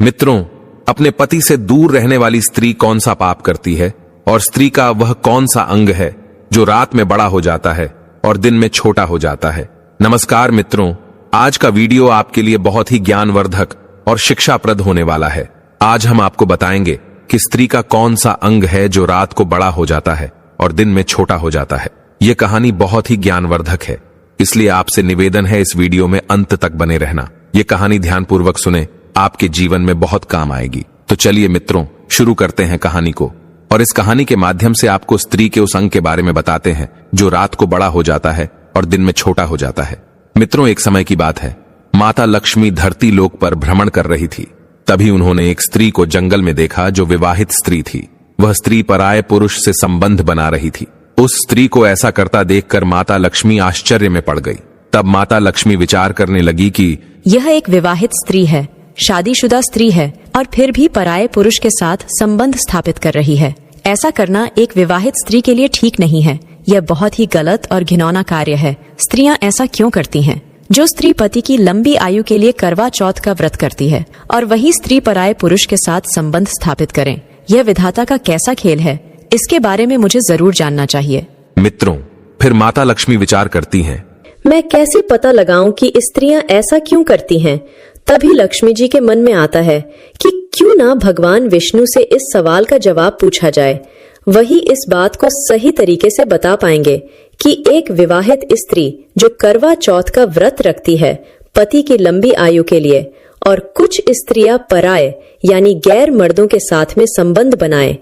मित्रों, अपने पति से दूर रहने वाली स्त्री कौन सा पाप करती है और स्त्री का वह कौन सा अंग है जो रात में बड़ा हो जाता है और दिन में छोटा हो जाता है। नमस्कार मित्रों, आज का वीडियो आपके लिए बहुत ही ज्ञानवर्धक और शिक्षाप्रद होने वाला है। आज हम आपको बताएंगे कि स्त्री का कौन सा अंग है जो रात को बड़ा हो जाता है और दिन में छोटा हो जाता है। यह कहानी बहुत ही ज्ञानवर्धक है, इसलिए आपसे निवेदन है इस वीडियो में अंत तक बने रहना। यह कहानी ध्यानपूर्वक सुने, आपके जीवन में बहुत काम आएगी। तो चलिए मित्रों, शुरू करते हैं कहानी को। और इस कहानी के माध्यम से आपको स्त्री के उस अंग के बारे में बताते हैं जो रात को बड़ा हो जाता है और दिन में छोटा हो जाता है। मित्रों, एक समय की बात है, माता लक्ष्मी धरती लोक पर भ्रमण कर रही थी। तभी उन्होंने एक स्त्री को जंगल में देखा जो विवाहित स्त्री थी। वह स्त्री पराये पुरुष से संबंध बना रही थी। उस स्त्री को ऐसा करता देखकर माता लक्ष्मी आश्चर्य में पड़ गई। तब माता लक्ष्मी विचार करने लगी कि यह एक विवाहित स्त्री है, शादीशुदा स्त्री है और फिर भी पराये पुरुष के साथ संबंध स्थापित कर रही है। ऐसा करना एक विवाहित स्त्री के लिए ठीक नहीं है। यह बहुत ही गलत और घिनौना कार्य है। स्त्रियां ऐसा क्यों करती हैं? जो स्त्री पति की लंबी आयु के लिए करवा चौथ का व्रत करती है और वही स्त्री पराये पुरुष के साथ संबंध स्थापित करें, यह विधाता का कैसा खेल है? इसके बारे में मुझे जरूर जानना चाहिए। मित्रों, फिर माता लक्ष्मी विचार करती हैं, मैं कैसे पता लगाऊं कि स्त्रियां ऐसा क्यों करती हैं? तभी लक्ष्मी जी के मन में आता है कि क्यों ना भगवान विष्णु से इस सवाल का जवाब पूछा जाए। वही इस बात को सही तरीके से बता पाएंगे कि एक विवाहित स्त्री जो करवा चौथ का व्रत रखती है पति की लंबी आयु के लिए, और कुछ स्त्रियां पराये यानी गैर मर्दों के साथ में संबंध बनाए,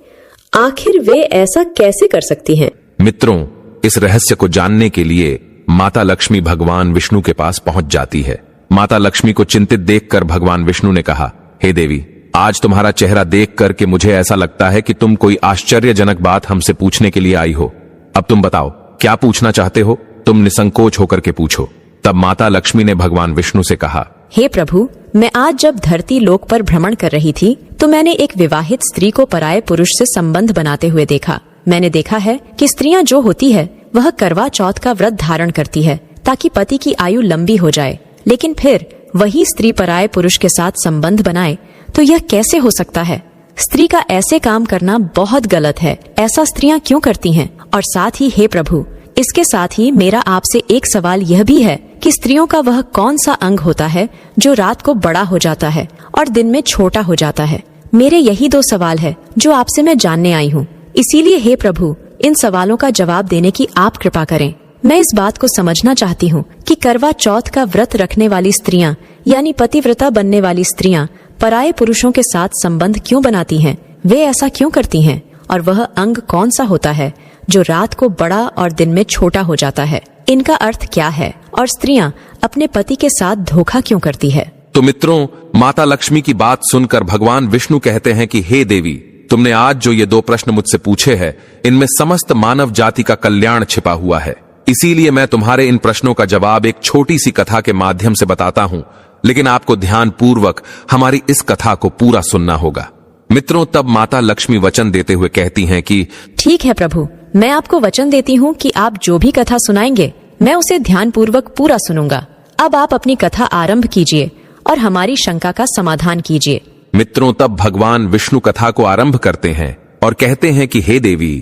आखिर वे ऐसा कैसे कर सकती हैं? मित्रों, इस रहस्य को जानने के लिए माता लक्ष्मी भगवान विष्णु के पास पहुंच जाती है। माता लक्ष्मी को चिंतित देखकर भगवान विष्णु ने कहा, हे देवी, आज तुम्हारा चेहरा देख करके मुझे ऐसा लगता है कि तुम कोई आश्चर्यजनक बात हमसे पूछने के लिए आई हो। अब तुम बताओ, क्या पूछना चाहते हो? तुम निसंकोच होकर के पूछो। तब माता लक्ष्मी ने भगवान विष्णु से कहा, हे प्रभु, मैं आज जब धरती लोक पर भ्रमण कर रही थी तो मैंने एक विवाहित स्त्री को पराये पुरुष से संबंध बनाते हुए देखा। मैंने देखा है कि स्त्रियां जो होती है वह करवा चौथ का व्रत धारण करती है ताकि पति की आयु लंबी हो जाए, लेकिन फिर वही स्त्री पराये पुरुष के साथ संबंध बनाए तो यह कैसे हो सकता है? स्त्री का ऐसे काम करना बहुत गलत है। ऐसा स्त्रियां क्यों करती हैं? और साथ ही हे प्रभु, इसके साथ ही मेरा आपसे एक सवाल यह भी है कि स्त्रियों का वह कौन सा अंग होता है जो रात को बड़ा हो जाता है और दिन में छोटा हो जाता है? मेरे यही 2 सवाल है जो आपसे मैं जानने आई हूँ। इसीलिए हे प्रभु, इन सवालों का जवाब देने की आप कृपा करें। मैं इस बात को समझना चाहती हूँ कि करवा चौथ का व्रत रखने वाली स्त्रियां यानी पतिव्रता बनने वाली स्त्रियां पराये पुरुषों के साथ संबंध क्यों बनाती हैं? वे ऐसा क्यों करती हैं? और वह अंग कौन सा होता है जो रात को बड़ा और दिन में छोटा हो जाता है? इनका अर्थ क्या है? और स्त्रियां अपने पति के साथ धोखा क्यों करती है? तो मित्रों, माता लक्ष्मी की बात सुनकर भगवान विष्णु कहते हैं कि हे देवी, तुमने आज जो ये 2 प्रश्न मुझसे पूछे हैं, इनमें समस्त मानव जाति का कल्याण छिपा हुआ है। इसीलिए मैं तुम्हारे इन प्रश्नों का जवाब एक छोटी सी कथा के माध्यम से बताता हूँ, लेकिन आपको ध्यान पूर्वक हमारी इस कथा को पूरा सुनना होगा। मित्रों, तब माता लक्ष्मी वचन देते हुए कहती हैं कि ठीक है प्रभु, मैं आपको वचन देती हूँ कि आप जो भी कथा सुनाएंगे मैं उसे ध्यान पूर्वक पूरा सुनूंगा। अब आप अपनी कथा आरंभ कीजिए और हमारी शंका का समाधान कीजिए। मित्रों, तब भगवान विष्णु कथा को आरंभ करते हैं और कहते हैं कि हे देवी,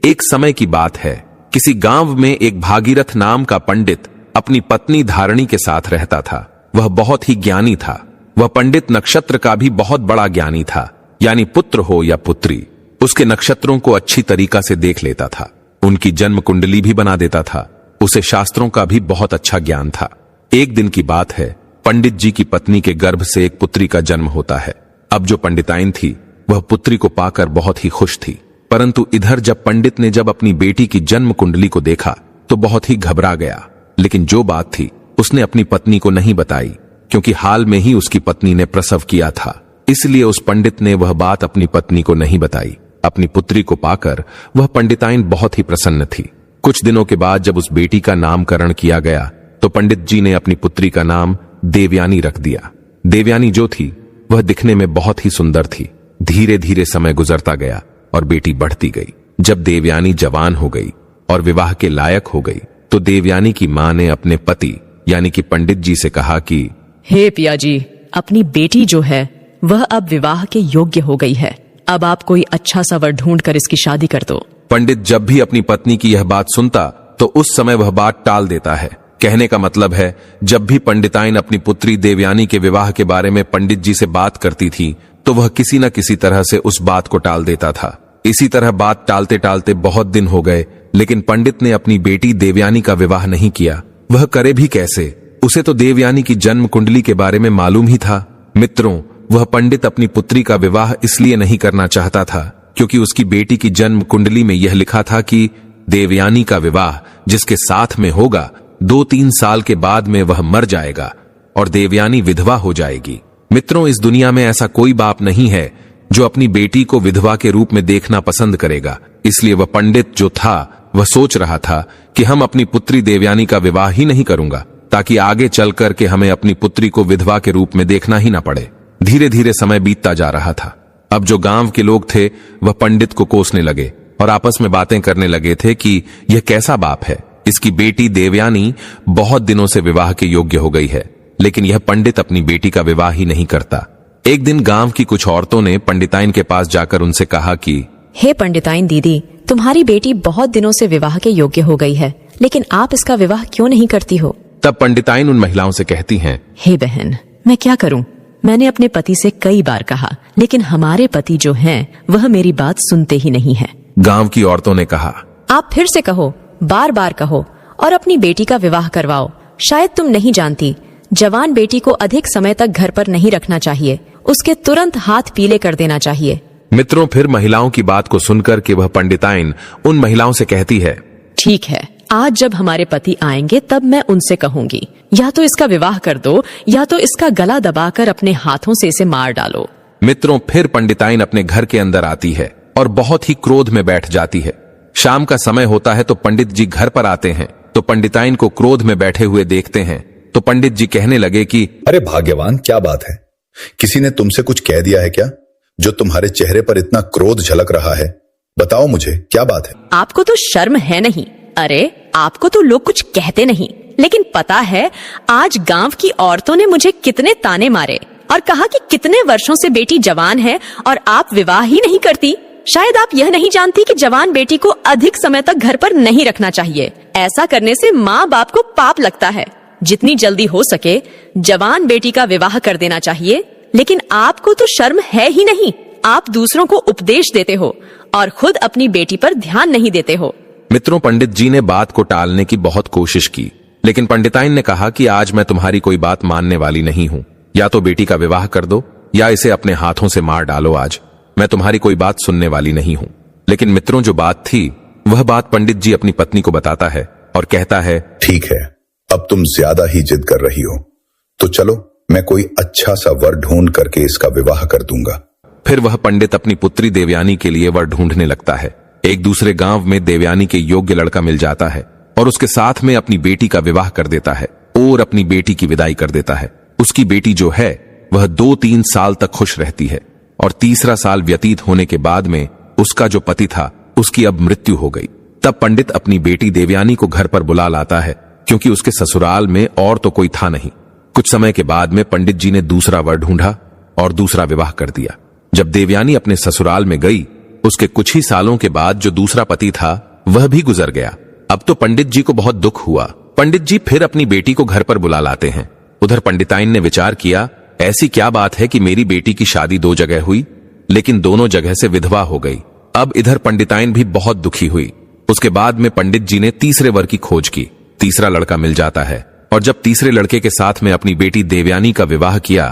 एक समय की बात है, किसी गांव में एक भागीरथ नाम का पंडित अपनी पत्नी धारणी के साथ रहता था। वह बहुत ही ज्ञानी था। वह पंडित नक्षत्र का भी बहुत बड़ा ज्ञानी था, यानी पुत्र हो या पुत्री, उसके नक्षत्रों को अच्छी तरीका से देख लेता था। उनकी जन्म कुंडली भी बना देता था। उसे शास्त्रों का भी बहुत अच्छा ज्ञान था। एक दिन की बात है, पंडित जी की पत्नी के गर्भ से एक पुत्री का जन्म होता है। अब जो पंडिताइन थी वह पुत्री को पाकर बहुत ही खुश थी, परंतु इधर जब पंडित ने जब अपनी बेटी की जन्म कुंडली को देखा तो बहुत ही घबरा गया। लेकिन जो बात थी उसने अपनी पत्नी को नहीं बताई, क्योंकि हाल में ही उसकी पत्नी ने प्रसव किया था। इसलिए उस पंडित ने वह बात अपनी पत्नी को नहीं बताई। अपनी पुत्री को पाकर वह पंडिताइन बहुत ही प्रसन्न थी। कुछ दिनों के बाद जब उस बेटी का नामकरण किया गया तो पंडित जी ने अपनी पुत्री का नाम देवयानी रख दिया। देवयानी जो थी वह दिखने में बहुत ही सुंदर थी। धीरे धीरे समय गुजरता गया और बेटी बढ़ती गई। जब देवयानी जवान हो गई और विवाह के लायक हो गई तो देवयानी की मां ने अपने पति यानी कि पंडित जी से कहा कि हे पिया जी, अपनी बेटी जो है वह अब विवाह के योग्य हो गई है। अब आप कोई अच्छा सा वर ढूंढ कर इसकी शादी कर दो। पंडित जब भी अपनी पत्नी की यह बात सुनता तो उस समय वह बात टाल देता है। कहने का मतलब है, जब भी पंडिताइन अपनी पुत्री देवयानी के विवाह के बारे में पंडित जी से बात करती थी तो वह किसी न किसी तरह से उस बात को टाल देता था। इसी तरह बात टालते टालते बहुत दिन हो गए, लेकिन पंडित ने अपनी बेटी देवयानी का विवाह नहीं किया। वह करे भी कैसे? उसे तो देवयानी की जन्म कुंडली के बारे में मालूम ही था। मित्रों, वह पंडित अपनी पुत्री का विवाह इसलिए नहीं करना चाहता था क्योंकि उसकी बेटी की जन्म कुंडली में यह लिखा था कि देवयानी का विवाह जिसके साथ में होगा 2-3 साल के बाद में वह मर जाएगा और देवयानी विधवा हो जाएगी। मित्रों, इस दुनिया में ऐसा कोई बाप नहीं है जो अपनी बेटी को विधवा के रूप में देखना पसंद करेगा। इसलिए वह पंडित जो था वह सोच रहा था कि हम अपनी पुत्री देवयानी का विवाह ही नहीं करूंगा ताकि आगे चल कर के हमें अपनी पुत्री को विधवा के रूप में देखना ही ना पड़े। धीरे धीरे समय बीतता जा रहा था। अब जो गांव के लोग थे वह पंडित को कोसने लगे और आपस में बातें करने लगे थे कि यह कैसा बाप है, इसकी बेटी देवयानी बहुत दिनों से विवाह के योग्य हो गई है, लेकिन यह पंडित अपनी बेटी का विवाह ही नहीं करता। एक दिन गांव की कुछ औरतों ने पंडिताइन के पास जाकर उनसे कहा कि हे पंडिताइन दीदी, तुम्हारी बेटी बहुत दिनों से विवाह के योग्य हो गई है, लेकिन आप इसका विवाह क्यों नहीं करती हो? तब पंडिताइन उन महिलाओं से कहती हैं, हे बहन, मैं क्या करूं? मैंने अपने पति से कई बार कहा, लेकिन हमारे पति जो हैं वह मेरी बात सुनते ही नहीं है। गांव की औरतों ने कहा, आप फिर से कहो, बार बार कहो और अपनी बेटी का विवाह करवाओ। शायद तुम नहीं जानती, जवान बेटी को अधिक समय तक घर पर नहीं रखना चाहिए, उसके तुरंत हाथ पीले कर देना चाहिए। मित्रों, फिर महिलाओं की बात को सुनकर के वह पंडिताइन उन महिलाओं से कहती है, ठीक है, आज जब हमारे पति आएंगे तब मैं उनसे कहूंगी, या तो इसका विवाह कर दो या तो इसका गला दबाकर अपने हाथों से इसे मार डालो। मित्रों, फिर पंडिताइन अपने घर के अंदर आती है और बहुत ही क्रोध में बैठ जाती है। शाम का समय होता है तो पंडित जी घर पर आते हैं तो पंडिताइन को क्रोध में बैठे हुए देखते हैं तो पंडित जी कहने लगे कि अरे भाग्यवान, क्या बात है? किसी ने तुमसे कुछ कह दिया है क्या जो तुम्हारे चेहरे पर इतना क्रोध झलक रहा है? बताओ मुझे, क्या बात है? आपको तो शर्म है नहीं? अरे, आपको तो लोग कुछ कहते नहीं, लेकिन पता है आज गांव की औरतों ने मुझे कितने ताने मारे और कहा कि कितने वर्षों से बेटी जवान है और आप विवाह ही नहीं करती। शायद आप यह नहीं जानती कि जवान बेटी को अधिक समय तक घर पर नहीं रखना चाहिए। ऐसा करने से माँ बाप को पाप लगता है। जितनी जल्दी हो सके जवान बेटी का विवाह कर देना चाहिए, लेकिन आपको तो शर्म है ही नहीं। आप दूसरों को उपदेश देते हो और खुद अपनी बेटी पर ध्यान नहीं देते हो। मित्रों, पंडित जी ने बात को टालने की बहुत कोशिश की, लेकिन पंडिताइन ने कहा कि आज मैं तुम्हारी कोई बात मानने वाली नहीं हूँ। या तो बेटी का विवाह कर दो या इसे अपने हाथों से मार डालो। आज मैं तुम्हारी कोई बात सुनने वाली नहीं हूँ। लेकिन मित्रों, जो बात थी वह बात पंडित जी अपनी पत्नी को बताता है और कहता है, ठीक है, अब तुम ज्यादा ही जिद कर रही हो, तो चलो मैं कोई अच्छा सा वर ढूंढ करके इसका विवाह कर दूंगा। फिर वह पंडित अपनी पुत्री देवयानी के लिए वर ढूंढने लगता है। एक दूसरे गांव में देवयानी के योग्य लड़का मिल जाता है और उसके साथ में अपनी बेटी का विवाह कर देता है और अपनी बेटी की विदाई कर देता है। उसकी बेटी जो है वह 2-3 साल तक खुश रहती है और तीसरा साल व्यतीत होने के बाद में उसका जो पति था उसकी अब मृत्यु हो गई। तब पंडित अपनी बेटी देवयानी को घर पर बुला लाता है क्योंकि उसके ससुराल में और तो कोई था नहीं। कुछ समय के बाद में पंडित जी ने दूसरा वर ढूंढा और दूसरा विवाह कर दिया। जब देवयानी अपने ससुराल में गई, उसके कुछ ही सालों के बाद जो दूसरा पति था वह भी गुजर गया। अब तो पंडित जी को बहुत दुख हुआ। पंडित जी फिर अपनी बेटी को घर पर बुला लाते हैं। उधर पंडिताइन ने विचार किया, ऐसी क्या बात है कि मेरी बेटी की शादी 2 जगह हुई लेकिन दोनों जगह से विधवा हो गई। अब इधर पंडिताइन भी बहुत दुखी हुई। उसके बाद में पंडित जी ने तीसरे वर की खोज की। तीसरा लड़का मिल जाता है और जब तीसरे लड़के के साथ में अपनी बेटी देवयानी का विवाह किया,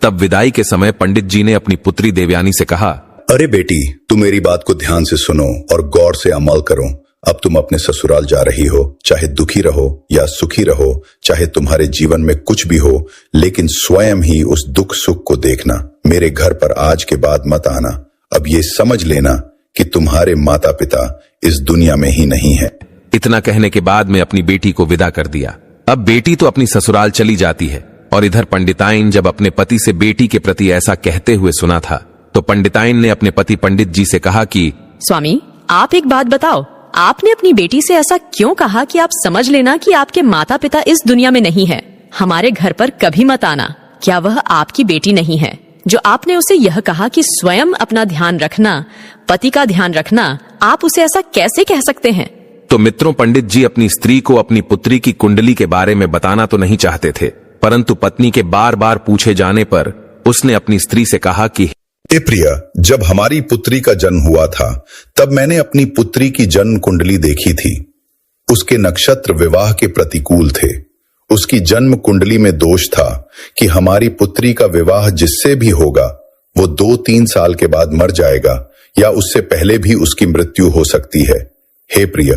तब विदाई के समय पंडित जी ने अपनी पुत्री देवयानी से कहा, अरे बेटी, तुम मेरी बात को ध्यान से सुनो और गौर से अमल करो। अब तुम अपने ससुराल जा रही हो, चाहे दुखी रहो या सुखी रहो, चाहे तुम्हारे जीवन में कुछ भी हो, लेकिन स्वयं ही उस दुख सुख को देखना। मेरे घर पर आज के बाद मत आना। अब ये समझ लेना कि तुम्हारे माता पिता इस दुनिया में ही नहीं है। इतना कहने के बाद में अपनी बेटी को विदा कर दिया। अब बेटी तो अपनी ससुराल चली जाती है और इधर पंडिताइन जब अपने पति से बेटी के प्रति ऐसा कहते हुए सुना था तो पंडिताइन ने अपने पति पंडित जी से कहा कि स्वामी, आप एक बात बताओ, आपने अपनी बेटी से ऐसा क्यों कहा कि आप समझ लेना कि आपके माता पिता इस दुनिया में नहीं है, हमारे घर पर कभी मत आना। क्या वह आपकी बेटी नहीं है? जो आपने उसे यह कहा कि स्वयं अपना ध्यान रखना, पति का ध्यान रखना, आप उसे ऐसा कैसे कह सकते हैं? तो मित्रों, पंडित जी अपनी स्त्री को अपनी पुत्री की कुंडली के बारे में बताना तो नहीं चाहते थे, परंतु पत्नी के बार बार पूछे जाने पर उसने अपनी स्त्री से कहा कि हे प्रिया, जब हमारी पुत्री का जन्म हुआ था तब मैंने अपनी पुत्री की जन्म कुंडली देखी थी। उसके नक्षत्र विवाह के प्रतिकूल थे। उसकी जन्म कुंडली में दोष था कि हमारी पुत्री का विवाह जिससे भी होगा वो 2-3 साल के बाद मर जाएगा या उससे पहले भी उसकी मृत्यु हो सकती है। हे प्रिय,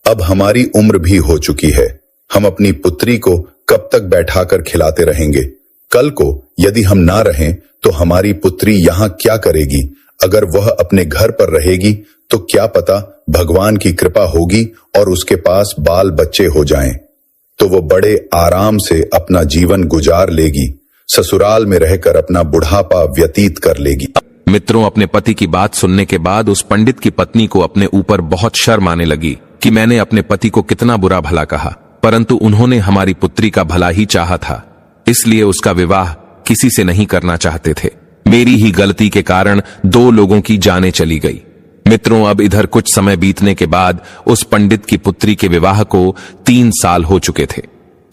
अब हमारी उम्र भी हो चुकी है। हम अपनी पुत्री को कब तक बैठाकर खिलाते रहेंगे? कल को यदि हम ना रहें तो हमारी पुत्री यहां क्या करेगी? अगर वह अपने घर पर रहेगी तो क्या पता भगवान की कृपा होगी और उसके पास बाल बच्चे हो जाएं, तो वो बड़े आराम से अपना जीवन गुजार लेगी, ससुराल में रहकर अपना बुढ़ापा व्यतीत कर लेगी। मित्रों, अपने पति की बात सुनने के बाद उस पंडित की पत्नी को अपने ऊपर बहुत शर्म आने लगी कि मैंने अपने पति को कितना बुरा भला कहा, परंतु उन्होंने हमारी पुत्री का भला ही चाहा था, इसलिए उसका विवाह किसी से नहीं करना चाहते थे। मेरी ही गलती के कारण 2 लोगों की जानें चली गई। मित्रों, अब इधर कुछ समय बीतने के बाद उस पंडित की पुत्री के विवाह को 3 साल हो चुके थे।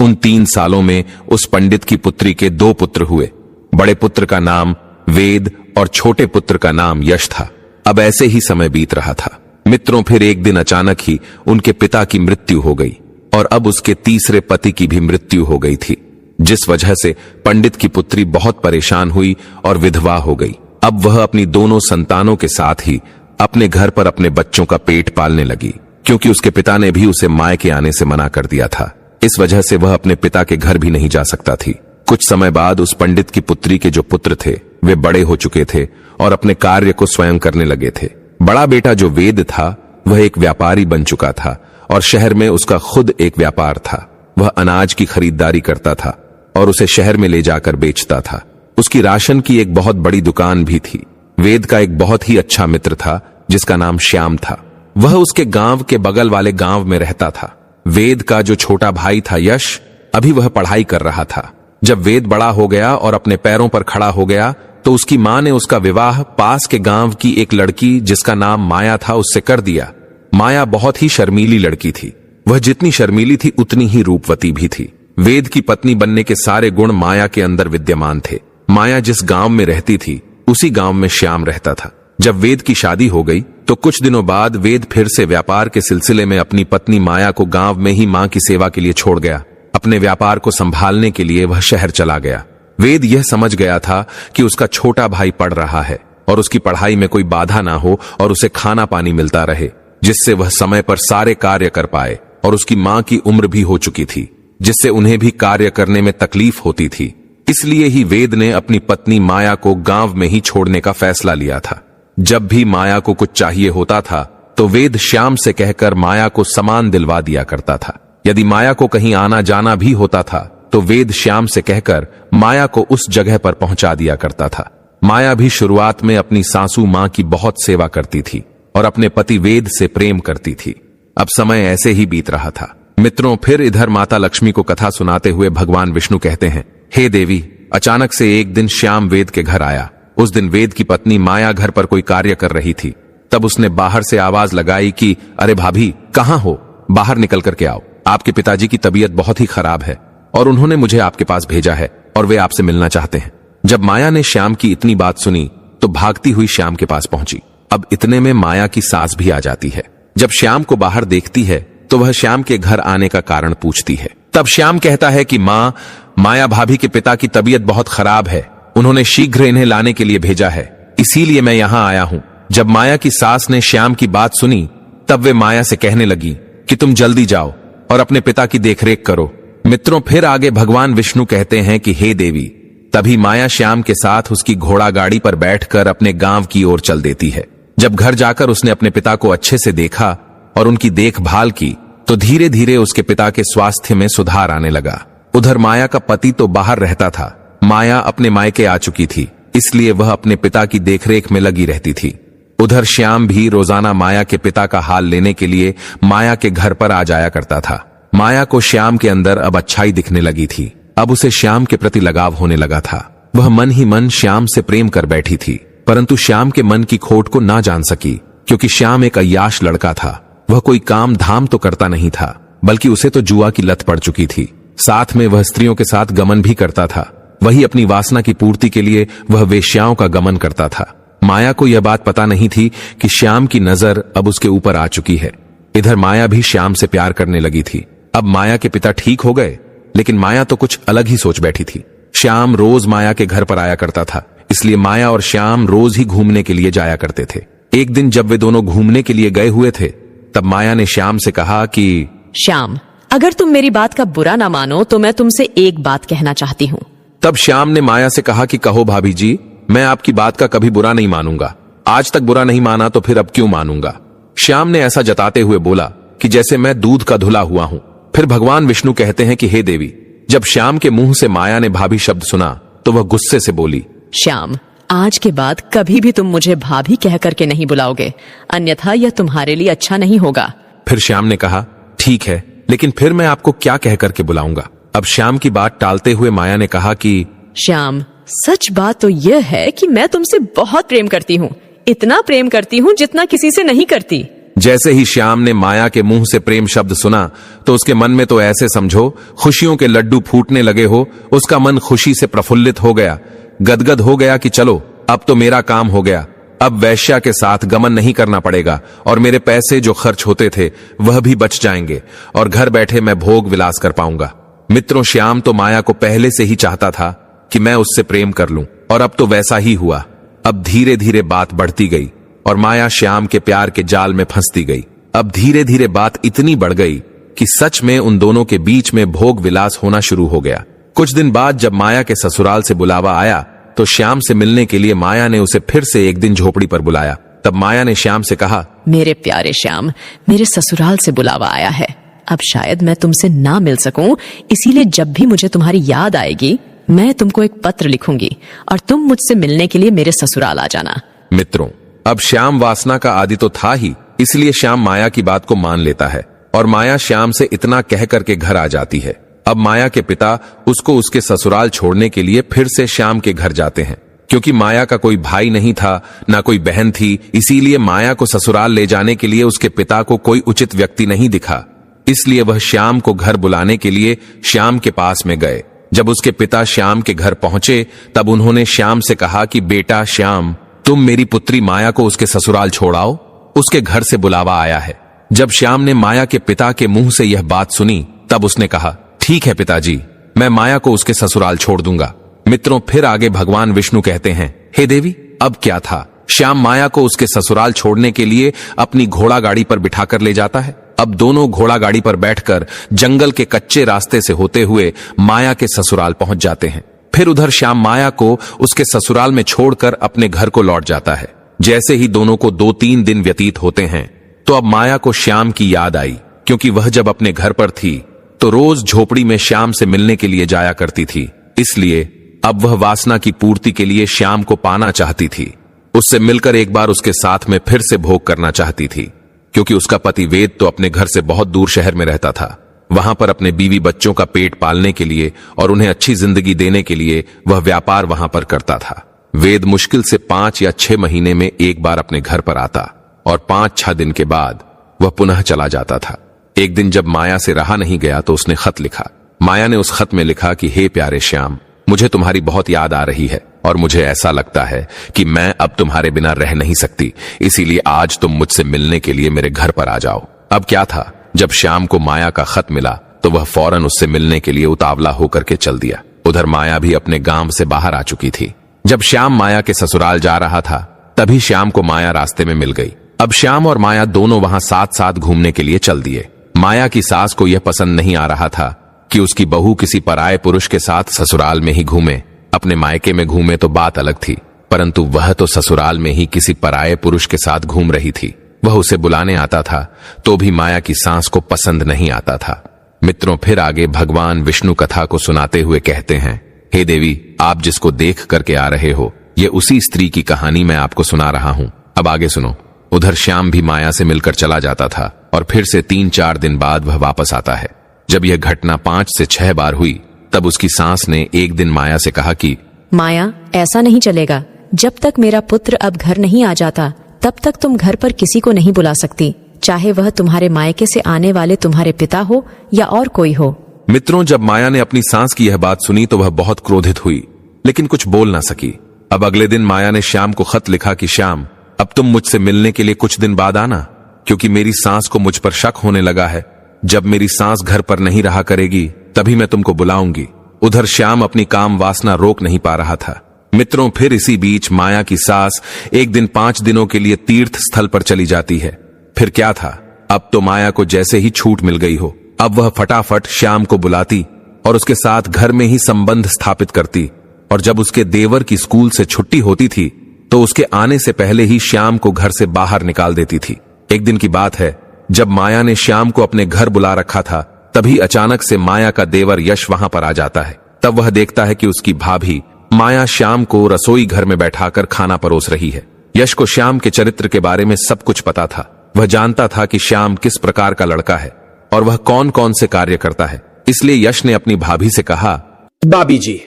उन 3 सालों में उस पंडित की पुत्री के 2 पुत्र हुए। बड़े पुत्र का नाम वेद और छोटे पुत्र का नाम यश था। अब ऐसे ही समय बीत रहा था। मित्रों, फिर एक दिन अचानक ही उनके पिता की मृत्यु हो गई और अब उसके तीसरे पति की भी मृत्यु हो गई थी, जिस वजह से पंडित की पुत्री बहुत परेशान हुई और विधवा हो गई। अब वह अपनी दोनों संतानों के साथ ही अपने घर पर अपने बच्चों का पेट पालने लगी, क्योंकि उसके पिता ने भी उसे मायके आने से मना कर दिया था। इस वजह से वह अपने पिता के घर भी नहीं जा सकता थी। कुछ समय बाद उस पंडित की पुत्री के जो पुत्र थे वे बड़े हो चुके थे और अपने कार्य को स्वयं करने लगे थे। बड़ा बेटा जो वेद था वह एक व्यापारी बन चुका था और शहर में उसका खुद एक व्यापार था। वह अनाज की खरीदारी करता था और उसे शहर में ले जाकर बेचता था। उसकी राशन की एक बहुत बड़ी दुकान भी थी। वेद का एक बहुत ही अच्छा मित्र था जिसका नाम श्याम था। वह उसके गांव के बगल वाले गांव में रहता था। वेद का जो छोटा भाई था यश, अभी वह पढ़ाई कर रहा था। जब वेद बड़ा हो गया और अपने पैरों पर खड़ा हो गया तो उसकी मां ने उसका विवाह पास के गांव की एक लड़की जिसका नाम माया था उससे कर दिया। माया बहुत ही शर्मीली लड़की थी। वह जितनी शर्मीली थी उतनी ही रूपवती भी थी। वेद की पत्नी बनने के सारे गुण माया के अंदर विद्यमान थे। माया जिस गांव में रहती थी उसी गांव में श्याम रहता था। जब वेद की शादी हो गई तो कुछ दिनों बाद वेद फिर से व्यापार के सिलसिले में अपनी पत्नी माया को गांव में ही मां की सेवा के लिए छोड़ गया। अपने व्यापार को संभालने के लिए वह शहर चला गया। वेद यह समझ गया था कि उसका छोटा भाई पढ़ रहा है और उसकी पढ़ाई में कोई बाधा ना हो और उसे खाना पानी मिलता रहे, जिससे वह समय पर सारे कार्य कर पाए। और उसकी मां की उम्र भी हो चुकी थी, जिससे उन्हें भी कार्य करने में तकलीफ होती थी। इसलिए ही वेद ने अपनी पत्नी माया को गांव में ही छोड़ने का फैसला लिया था। जब भी माया को कुछ चाहिए होता था तो वेद श्याम से कहकर माया को सामान दिलवा दिया करता था। यदि माया को कहीं आना जाना भी होता था तो वेद श्याम से कहकर माया को उस जगह पर पहुंचा दिया करता था। माया भी शुरुआत में अपनी सासू मां की बहुत सेवा करती थी और अपने पति वेद से प्रेम करती थी। अब समय ऐसे ही बीत रहा था। मित्रों, फिर इधर माता लक्ष्मी को कथा सुनाते हुए भगवान विष्णु कहते हैं, हे देवी, अचानक से एक दिन श्याम वेद के घर आया। उस दिन वेद की पत्नी माया घर पर कोई कार्य कर रही थी। तब उसने बाहर से आवाज लगाई कि अरे भाभी, कहां हो? बाहर निकल करके आओ। आपके पिताजी की तबीयत बहुत ही खराब है और उन्होंने मुझे आपके पास भेजा है और वे आपसे मिलना चाहते हैं। जब माया ने श्याम की इतनी बात सुनी तो भागती हुई श्याम के पास पहुंची। अब इतने में माया की सास भी आ जाती है। जब श्याम को बाहर देखती है तो वह श्याम के घर आने का कारण पूछती है। तब श्याम कहता है कि मां, माया भाभी के पिता की तबीयत बहुत खराब है, उन्होंने शीघ्र इन्हें लाने के लिए भेजा है, इसीलिए मैं यहां आया हूं। जब माया की सास ने श्याम की बात सुनी तब वे माया से कहने लगी कि तुम जल्दी जाओ और अपने पिता की देखरेख करो। मित्रों, फिर आगे भगवान विष्णु कहते हैं कि हे देवी, तभी माया श्याम के साथ उसकी घोड़ा गाड़ी पर बैठकर अपने गांव की ओर चल देती है। जब घर जाकर उसने अपने पिता को अच्छे से देखा और उनकी देखभाल की तो धीरे धीरे उसके पिता के स्वास्थ्य में सुधार आने लगा। उधर माया का पति तो बाहर रहता था। माया अपने मायके आ चुकी थी, इसलिए वह अपने पिता की देखरेख में लगी रहती थी। उधर श्याम भी रोजाना माया के पिता का हाल लेने के लिए माया के घर पर आ जाया करता था। माया को श्याम के अंदर अब अच्छाई दिखने लगी थी। अब उसे श्याम के प्रति लगाव होने लगा था। वह मन ही मन श्याम से प्रेम कर बैठी थी, परंतु श्याम के मन की खोट को ना जान सकी, क्योंकि श्याम एक अय्याश लड़का था। वह कोई काम धाम तो करता नहीं था, बल्कि उसे तो जुआ की लत पड़ चुकी थी। साथ में वह स्त्रियों के साथ गमन भी करता था। वही अपनी वासना की पूर्ति के लिए वह वेश्याओं का गमन करता था। माया को यह बात पता नहीं थी कि श्याम की नजर अब उसके ऊपर आ चुकी है। इधर माया भी श्याम से प्यार करने लगी थी। अब माया के पिता ठीक हो गए, लेकिन माया तो कुछ अलग ही सोच बैठी थी। श्याम रोज माया के घर पर आया करता था, इसलिए माया और श्याम रोज ही घूमने के लिए जाया करते थे। एक दिन जब वे दोनों घूमने के लिए गए हुए थे, तब माया ने श्याम से कहा कि श्याम, अगर तुम मेरी बात का बुरा ना मानो तो मैं तुमसे एक बात कहना चाहती हूँ। तब श्याम ने माया से कहा कि कहो भाभी जी, मैं आपकी बात का कभी बुरा नहीं मानूंगा। आज तक बुरा नहीं माना तो फिर अब क्यों मानूंगा। श्याम ने ऐसा जताते हुए बोला कि जैसे मैं दूध का धुला हुआ हूं। फिर भगवान विष्णु कहते हैं कि हे देवी, जब श्याम के मुंह से माया ने भाभी शब्द सुना तो वह गुस्से से बोली, श्याम, आज के बाद कभी भी तुम मुझे भाभी कह करके नहीं बुलाओगे, अन्यथा यह तुम्हारे लिए अच्छा नहीं होगा। फिर श्याम ने कहा, ठीक है, लेकिन फिर मैं आपको क्या कह करके बुलाऊंगा। अब श्याम की बात टालते हुए माया ने कहा कि श्याम, सच बात तो यह है कि मैं तुमसे बहुत प्रेम करती हूँ, इतना प्रेम करती हूँ जितना किसी से नहीं करती। जैसे ही श्याम ने माया के मुंह से प्रेम शब्द सुना तो उसके मन में तो ऐसे समझो खुशियों के लड्डू फूटने लगे हो। उसका मन खुशी से प्रफुल्लित हो गया, गदगद हो गया कि चलो अब तो मेरा काम हो गया। अब वैश्या के साथ गमन नहीं करना पड़ेगा और मेरे पैसे जो खर्च होते थे वह भी बच जाएंगे और घर बैठे मैं भोग विलास कर पाऊंगा। मित्रों, श्याम तो माया को पहले से ही चाहता था कि मैं उससे प्रेम कर लूं, और अब तो वैसा ही हुआ। अब धीरे धीरे बात बढ़ती गई और माया श्याम के प्यार के जाल में फंसती गई। अब धीरे धीरे बात इतनी बढ़ गई कि सच में उन दोनों के बीच में भोग विलास होना शुरू हो गया। कुछ दिन बाद जब माया के ससुराल से बुलावा आया तो श्याम से मिलने के लिए माया ने उसे फिर से एक दिन झोपड़ी पर बुलाया। तब माया ने श्याम से कहा, मेरे प्यारे श्याम, मेरे ससुराल से बुलावा आया है। अब शायद मैं तुमसे ना मिल सकूं, इसीलिए जब भी मुझे तुम्हारी याद आएगी मैं तुमको एक पत्र लिखूंगी और तुम मुझसे मिलने के लिए मेरे ससुराल आ जाना। मित्रों, अब श्याम वासना का आदि तो था ही, इसलिए श्याम माया की बात को मान लेता है और माया श्याम से इतना कह करके घर आ जाती है। अब माया के पिता उसको उसके ससुराल छोड़ने के लिए फिर से श्याम के घर जाते हैं। क्योंकि माया का कोई भाई नहीं था, ना कोई बहन थी, इसीलिए माया को ससुराल ले जाने के लिए उसके पिता को कोई उचित व्यक्ति नहीं दिखा। इसलिए वह श्याम को घर बुलाने के लिए श्याम के पास में गए। जब उसके पिता श्याम के घर पहुंचे तब उन्होंने श्याम से कहा कि बेटा श्याम, तुम मेरी पुत्री माया को उसके ससुराल छोड़ाओ, उसके घर से बुलावा आया है। जब श्याम ने माया के पिता के मुंह से यह बात सुनी तब उसने कहा, ठीक है पिताजी, मैं माया को उसके ससुराल छोड़ दूंगा। मित्रों, फिर आगे भगवान विष्णु कहते हैं, हे देवी, अब क्या था। श्याम माया को उसके ससुराल छोड़ने के लिए अपनी घोड़ा गाड़ी पर बिठाकर ले जाता है। अब दोनों घोड़ा गाड़ी पर बैठकर जंगल के कच्चे रास्ते से होते हुए माया के ससुराल पहुंच जाते हैं। फिर उधर श्याम माया को उसके ससुराल में छोड़कर अपने घर को लौट जाता है। जैसे ही दोनों को 2-3 दिन व्यतीत होते हैं तो अब माया को श्याम की याद आई, क्योंकि वह जब अपने घर पर थी तो रोज झोपड़ी में श्याम से मिलने के लिए जाया करती थी। इसलिए अब वह वासना की पूर्ति के लिए श्याम को पाना चाहती थी। उससे मिलकर एक बार उसके साथ में फिर से भोग करना चाहती थी, क्योंकि उसका पति वेद तो अपने घर से बहुत दूर शहर में रहता था। वहां पर अपने बीवी बच्चों का पेट पालने के लिए और उन्हें अच्छी जिंदगी देने के लिए वह व्यापार वहां पर करता था। वेद मुश्किल से 5 या 6 महीने में एक बार अपने घर पर आता और 5-6 दिन के बाद वह पुनः चला जाता था। एक दिन जब माया से रहा नहीं गया तो उसने खत लिखा। माया ने उस खत में लिखा कि हे प्यारे श्याम, मुझे तुम्हारी बहुत याद आ रही है और मुझे ऐसा लगता है कि मैं अब तुम्हारे बिना रह नहीं सकती, इसीलिए आज तुम मुझसे मिलने के लिए मेरे घर पर आ जाओ। अब क्या था, जब श्याम को माया का खत मिला तो वह फौरन उससे मिलने के लिए उतावला होकर के चल दिया। उधर माया भी अपने गांव से बाहर आ चुकी थी। जब श्याम माया के ससुराल जा रहा था तभी श्याम को माया रास्ते में मिल गई। अब श्याम और माया दोनों वहां साथ साथ घूमने के लिए चल दिए। माया की सास को यह पसंद नहीं आ रहा था कि उसकी बहू किसी पराये पुरुष के साथ ससुराल में ही घूमे। अपने मायके में घूमे तो बात अलग थी, परंतु वह तो ससुराल में ही किसी पराये पुरुष के साथ घूम रही थी। वह उसे बुलाने आता था तो भी माया की सास को पसंद नहीं आता था। मित्रों, फिर आगे भगवान विष्णु कथा को सुनाते हुए कहते हैं, हे देवी, आप जिसको देख करके आ रहे हो ये उसी स्त्री की कहानी मैं आपको सुना रहा हूं। अब आगे सुनो। उधर श्याम भी माया से मिलकर चला जाता था और फिर से 3-4 दिन बाद वह वापस आता है। जब यह घटना 5 से 6 बार हुई तब उसकी सास ने एक दिन माया से कहा कि माया, ऐसा नहीं चलेगा। जब तक मेरा पुत्र अब घर नहीं आ जाता तब तक तुम घर पर किसी को नहीं बुला सकती, चाहे वह तुम्हारे मायके से आने वाले तुम्हारे पिता हो या और कोई हो। मित्रों, जब माया ने अपनी सास की यह बात सुनी तो वह बहुत क्रोधित हुई, लेकिन कुछ बोल ना सकी। अब अगले दिन माया ने श्याम को खत लिखा कि श्याम, अब तुम मुझसे मिलने के लिए कुछ दिन बाद आना, क्योंकि मेरी सास को मुझ पर शक होने लगा है। जब मेरी सास घर पर नहीं रहा करेगी तभी मैं तुमको बुलाऊंगी। उधर श्याम अपनी काम वासना रोक नहीं पा रहा था। मित्रों, फिर इसी बीच माया की सास एक दिन 5 दिनों के लिए तीर्थ स्थल पर चली जाती है। फिर क्या था, अब तो माया को जैसे ही छूट मिल गई हो। अब वह फटाफट श्याम को बुलाती और उसके साथ घर में ही संबंध स्थापित करती, और जब उसके देवर की स्कूल से छुट्टी होती थी तो उसके आने से पहले ही श्याम को घर से बाहर निकाल देती थी। एक दिन की बात है, जब माया ने श्याम को अपने घर बुला रखा था, तभी अचानक से माया का देवर यश वहां पर आ जाता है। तब वह देखता है कि उसकी भाभी माया श्याम को रसोई घर में बैठाकर खाना परोस रही है। यश को श्याम के चरित्र के बारे में सब कुछ पता था। वह जानता था कि श्याम किस प्रकार का लड़का है और वह कौन कौन से कार्य करता है। इसलिए यश ने अपनी भाभी से कहा, भाभी जी,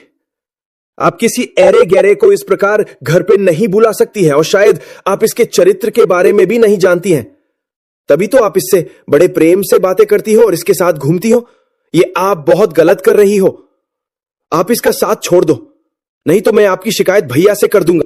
आप किसी ऐरे गहरे को इस प्रकार घर पे नहीं बुला सकती हैं, और शायद आप इसके चरित्र के बारे में भी नहीं जानती हैं। तभी तो आप इससे बड़े प्रेम से बातें करती हो और इसके साथ घूमती हो। ये आप बहुत गलत कर रही हो। आप इसका साथ छोड़ दो, नहीं तो मैं आपकी शिकायत भैया से कर दूंगा।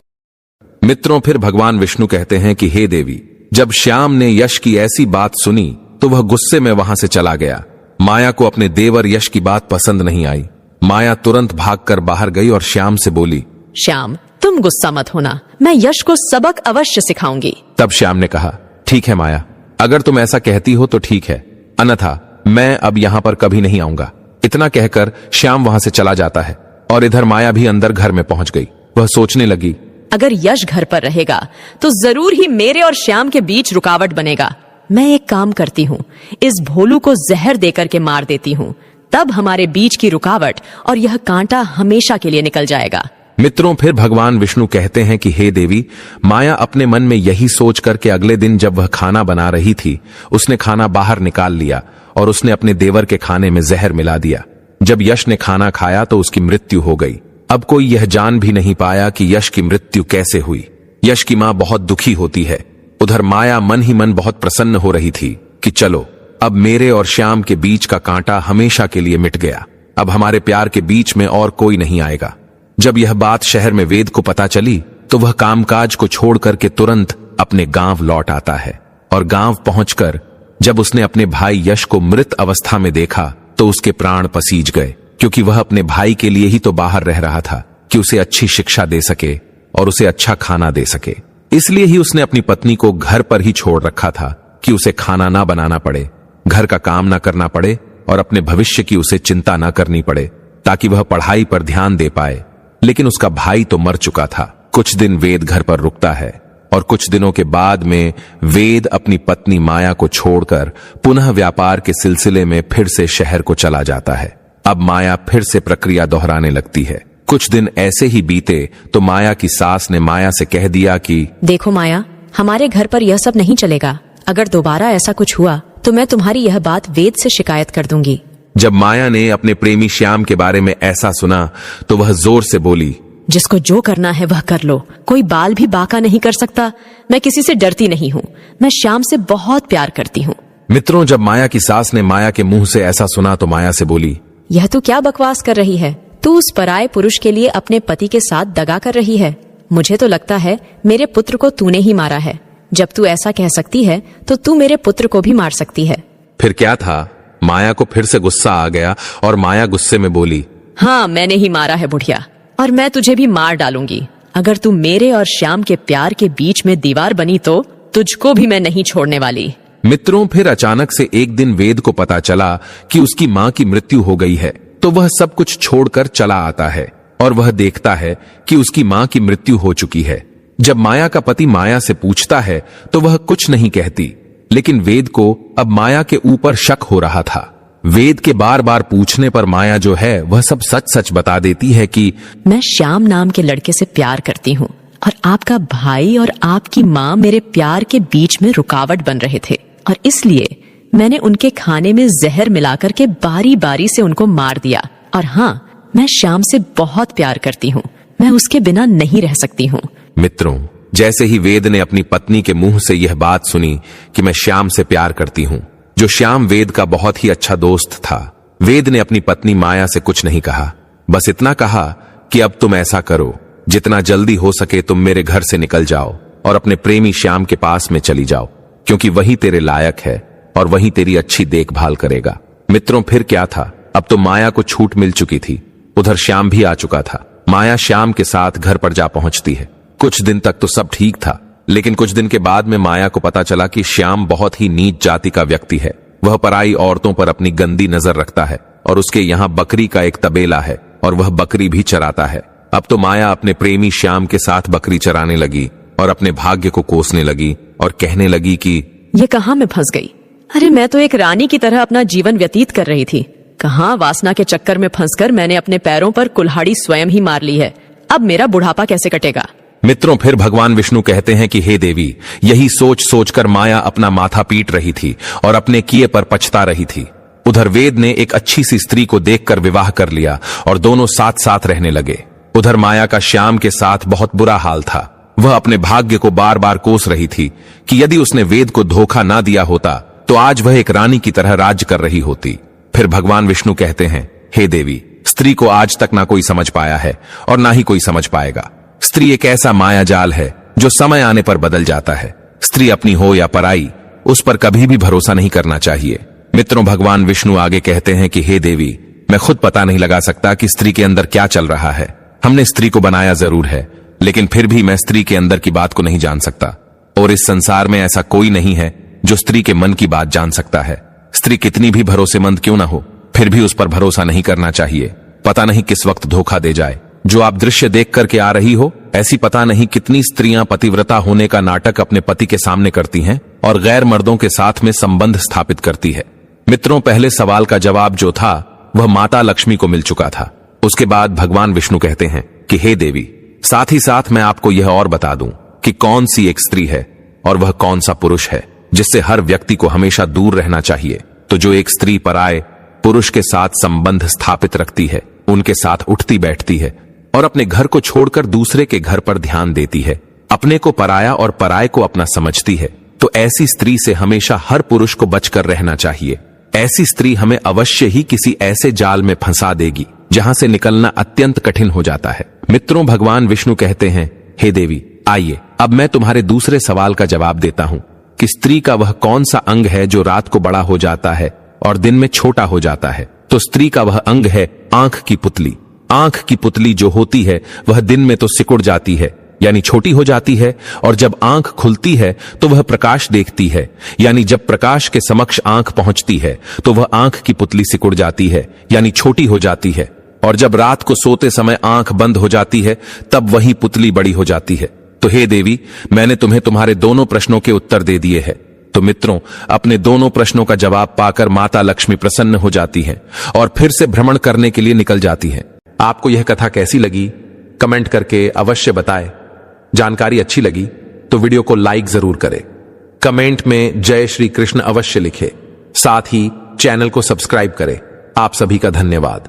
मित्रों, फिर भगवान विष्णु कहते हैं कि हे देवी, जब श्याम ने यश की ऐसी बात सुनी तो वह गुस्से में वहां से चला गया। माया को अपने देवर यश की बात पसंद नहीं आई। माया तुरंत भागकर बाहर गई और श्याम से बोली, श्याम, तुम गुस्सा मत होना, मैं यश को सबक अवश्य सिखाऊंगी। तब श्याम ने कहा, ठीक है माया, अगर तुम ऐसा कहती हो तो ठीक है, अन्यथा मैं अब यहां पर कभी नहीं आऊंगा। इतना कहकर श्याम वहां से चला जाता है और इधर माया भी अंदर घर में पहुंच गई। वह सोचने लगी, अगर यश घर पर रहेगा तो जरूर ही मेरे और श्याम के बीच रुकावट बनेगा। मैं एक काम करती हूँ, इस भोलू को जहर देकर के मार देती हूँ, तब हमारे बीच की रुकावट और यह कांटा हमेशा के लिए निकल जाएगा। मित्रों, फिर भगवान विष्णु कहते हैं कि हे देवी, माया अपने मन में यही सोच करके अगले दिन जब वह खाना बना रही थी, उसने खाना बाहर निकाल लिया और उसने अपने देवर के खाने में जहर मिला दिया। जब यश ने खाना खाया तो उसकी मृत्यु हो गई। अब कोई यह जान भी नहीं पाया कि यश की मृत्यु कैसे हुई। यश की मां बहुत दुखी होती है। उधर माया मन ही मन बहुत प्रसन्न हो रही थी कि चलो, अब मेरे और श्याम के बीच का कांटा हमेशा के लिए मिट गया। अब हमारे प्यार के बीच में और कोई नहीं आएगा। जब यह बात शहर में वेद को पता चली तो वह कामकाज को छोड़ करके तुरंत अपने गांव लौट आता है, और गांव पहुंचकर जब उसने अपने भाई यश को मृत अवस्था में देखा तो उसके प्राण पसीज गए, क्योंकि वह अपने भाई के लिए ही तो बाहर रह रहा था कि उसे अच्छी शिक्षा दे सके और उसे अच्छा खाना दे सके। इसलिए ही उसने अपनी पत्नी को घर पर ही छोड़ रखा था कि उसे खाना ना बनाना पड़े, घर का काम ना करना पड़े और अपने भविष्य की उसे चिंता ना करनी पड़े, ताकि वह पढ़ाई पर ध्यान दे पाए। लेकिन उसका भाई तो मर चुका था। कुछ दिन वेद घर पर रुकता है और कुछ दिनों के बाद में वेद अपनी पत्नी माया को छोड़कर पुनः व्यापार के सिलसिले में फिर से शहर को चला जाता है। अब माया फिर से प्रक्रिया दोहराने लगती है। कुछ दिन ऐसे ही बीते तो माया की सास ने माया से कह दिया कि देखो माया, हमारे घर पर यह सब नहीं चलेगा। अगर दोबारा ऐसा कुछ हुआ तो मैं तुम्हारी यह बात वेद से शिकायत कर दूंगी। जब माया ने अपने प्रेमी श्याम के बारे में ऐसा सुना तो वह जोर से बोली, जिसको जो करना है वह कर लो, कोई बाल भी बाका नहीं कर सकता। मैं किसी से डरती नहीं हूँ, मैं श्याम से बहुत प्यार करती हूँ। मित्रों, जब माया की सास ने माया के मुंह से ऐसा सुना तो माया से बोली, यह तू क्या बकवास कर रही है? तू उस पराये पुरुष के लिए अपने पति के साथ दगा कर रही है। मुझे तो लगता है मेरे पुत्र को तूने ही मारा है। जब तू ऐसा कह सकती है तो तू मेरे पुत्र को भी मार सकती है। फिर क्या था, माया को फिर से गुस्सा आ गया और माया गुस्से में बोली, हाँ, मैंने ही मारा है बुढ़िया, और मैं तुझे भी मार डालूंगी। अगर तू मेरे और श्याम के प्यार के बीच में दीवार बनी तो तुझको भी मैं नहीं छोड़ने वाली। मित्रों, फिर अचानक से एक दिन वेद को पता चला कि उसकी मां की मृत्यु हो गई है, तो वह सब कुछ छोड़कर चला आता है और वह देखता है कि उसकी मां की मृत्यु हो चुकी है। जब माया का पति माया से पूछता है तो वह कुछ नहीं कहती, लेकिन वेद को अब माया के ऊपर शक हो रहा था। वेद के बार बार पूछने पर माया जो है वह सब सच सच बता देती है कि मैं श्याम नाम के लड़के से प्यार करती हूँ और आपका भाई और आपकी माँ मेरे प्यार के बीच में रुकावट बन रहे थे, और इसलिए मैंने उनके खाने में जहर मिलाकर के बारी बारी से उनको मार दिया। और हाँ, मैं श्याम से बहुत प्यार करती हूँ। मैं उसके बिना नहीं रह सकती हूँ। मित्रों, जैसे ही वेद ने अपनी पत्नी के मुंह से यह बात सुनी कि मैं श्याम से प्यार करती हूँ, जो श्याम वेद का बहुत ही अच्छा दोस्त था, वेद ने अपनी पत्नी माया से कुछ नहीं कहा। बस इतना कहा कि अब तुम ऐसा करो, जितना जल्दी हो सके तुम मेरे घर से निकल जाओ और अपने प्रेमी श्याम के पास में चली जाओ, क्योंकि वही तेरे लायक है और वही तेरी अच्छी देखभाल करेगा। मित्रों, फिर क्या था, अब तो माया को छूट मिल चुकी थी। उधर श्याम भी आ चुका था। माया श्याम के साथ घर पर जा पहुंचती है। कुछ दिन तक तो सब ठीक था, लेकिन कुछ दिन के बाद में माया को पता चला कि श्याम बहुत ही नीच जाति का व्यक्ति है। वह पराई औरतों पर अपनी गंदी नजर रखता है और उसके यहाँ बकरी का एक तबेला है और वह बकरी भी चराता है। अब तो माया अपने प्रेमी श्याम के साथ बकरी चराने लगी और अपने भाग्य को कोसने लगी और कहने लगी कि ये कहाँ मैं फंस गई। अरे मैं तो एक रानी की तरह अपना जीवन व्यतीत कर रही थी। कहाँ वासना के चक्कर में फंसकर मैंने अपने पैरों पर कुल्हाड़ी स्वयं ही मार ली है। अब मेरा बुढ़ापा कैसे कटेगा। मित्रों, फिर भगवान विष्णु कहते हैं कि हे देवी, यही सोच सोचकर माया अपना माथा पीट रही थी और अपने किए पर पछता रही थी। उधर वेद ने एक अच्छी सी स्त्री को देखकर विवाह कर लिया और दोनों साथ साथ रहने लगे। उधर माया का श्याम के साथ बहुत बुरा हाल था। वह अपने भाग्य को बार बार कोस रही थी कि यदि उसने वेद को धोखा ना दिया होता तो आज वह एक रानी की तरह राज्य कर रही होती। फिर भगवान विष्णु कहते हैं, हे देवी, स्त्री को आज तक ना कोई समझ पाया है और ना ही कोई समझ पाएगा। स्त्री एक ऐसा माया जाल है जो समय आने पर बदल जाता है। स्त्री अपनी हो या पराई, उस पर कभी भी भरोसा नहीं करना चाहिए। मित्रों, भगवान विष्णु आगे कहते हैं कि हे देवी, मैं खुद पता नहीं लगा सकता कि स्त्री के अंदर क्या चल रहा है। हमने स्त्री को बनाया जरूर है, लेकिन फिर भी मैं स्त्री के अंदर की बात को नहीं जान सकता और इस संसार में ऐसा कोई नहीं है जो स्त्री के मन की बात जान सकता है। स्त्री कितनी भी भरोसेमंद क्यों ना हो, फिर भी उस पर भरोसा नहीं करना चाहिए। पता नहीं किस वक्त धोखा दे जाए। जो आप दृश्य देख करके आ रही हो, ऐसी पता नहीं कितनी स्त्रियां पतिव्रता होने का नाटक अपने पति के सामने करती हैं और गैर मर्दों के साथ में संबंध स्थापित करती है। मित्रों, पहले सवाल का जवाब जो था वह माता लक्ष्मी को मिल चुका था। उसके बाद भगवान विष्णु कहते हैं कि हे देवी, साथ ही साथ मैं आपको यह और बता दूं कि कौन सी एक स्त्री है और वह कौन सा पुरुष है जिससे हर व्यक्ति को हमेशा दूर रहना चाहिए। तो जो एक स्त्री पराये पुरुष के साथ संबंध स्थापित रखती है, उनके साथ उठती बैठती है और अपने घर को छोड़कर दूसरे के घर पर ध्यान देती है, अपने को पराया और पराये को अपना समझती है, तो ऐसी स्त्री से हमेशा हर पुरुष को बचकर रहना चाहिए। ऐसी स्त्री हमें अवश्य ही किसी ऐसे जाल में फंसा देगी जहां से निकलना अत्यंत कठिन हो जाता है। मित्रों, भगवान विष्णु कहते हैं, हे देवी, आइए अब मैं तुम्हारे दूसरे सवाल का जवाब देता हूं कि स्त्री का वह कौन सा अंग है जो रात को बड़ा हो जाता है और दिन में छोटा हो जाता है। तो स्त्री का वह अंग है आंख की पुतली। आंख की पुतली जो होती है वह दिन में तो सिकुड़ जाती है, यानी छोटी हो जाती है, और जब आंख खुलती है तो वह प्रकाश देखती है, यानी जब प्रकाश के समक्ष आंख पहुंचती है तो वह आंख की पुतली सिकुड़ जाती है, यानी छोटी हो जाती है, और जब रात को सोते समय आंख बंद हो जाती है तब वही पुतली बड़ी हो जाती है। तो हे देवी, मैंने तुम्हें तुम्हारे दोनों प्रश्नों के उत्तर दे दिए हैं। तो मित्रों, अपने दोनों प्रश्नों का जवाब पाकर माता लक्ष्मी प्रसन्न हो जाती हैं और फिर से भ्रमण करने के लिए निकल जाती हैं। आपको यह कथा कैसी लगी, कमेंट करके अवश्य बताएं। जानकारी अच्छी लगी तो वीडियो को लाइक जरूर करें। कमेंट में जय श्री कृष्ण अवश्य लिखें। साथ ही चैनल को सब्सक्राइब करें। आप सभी का धन्यवाद।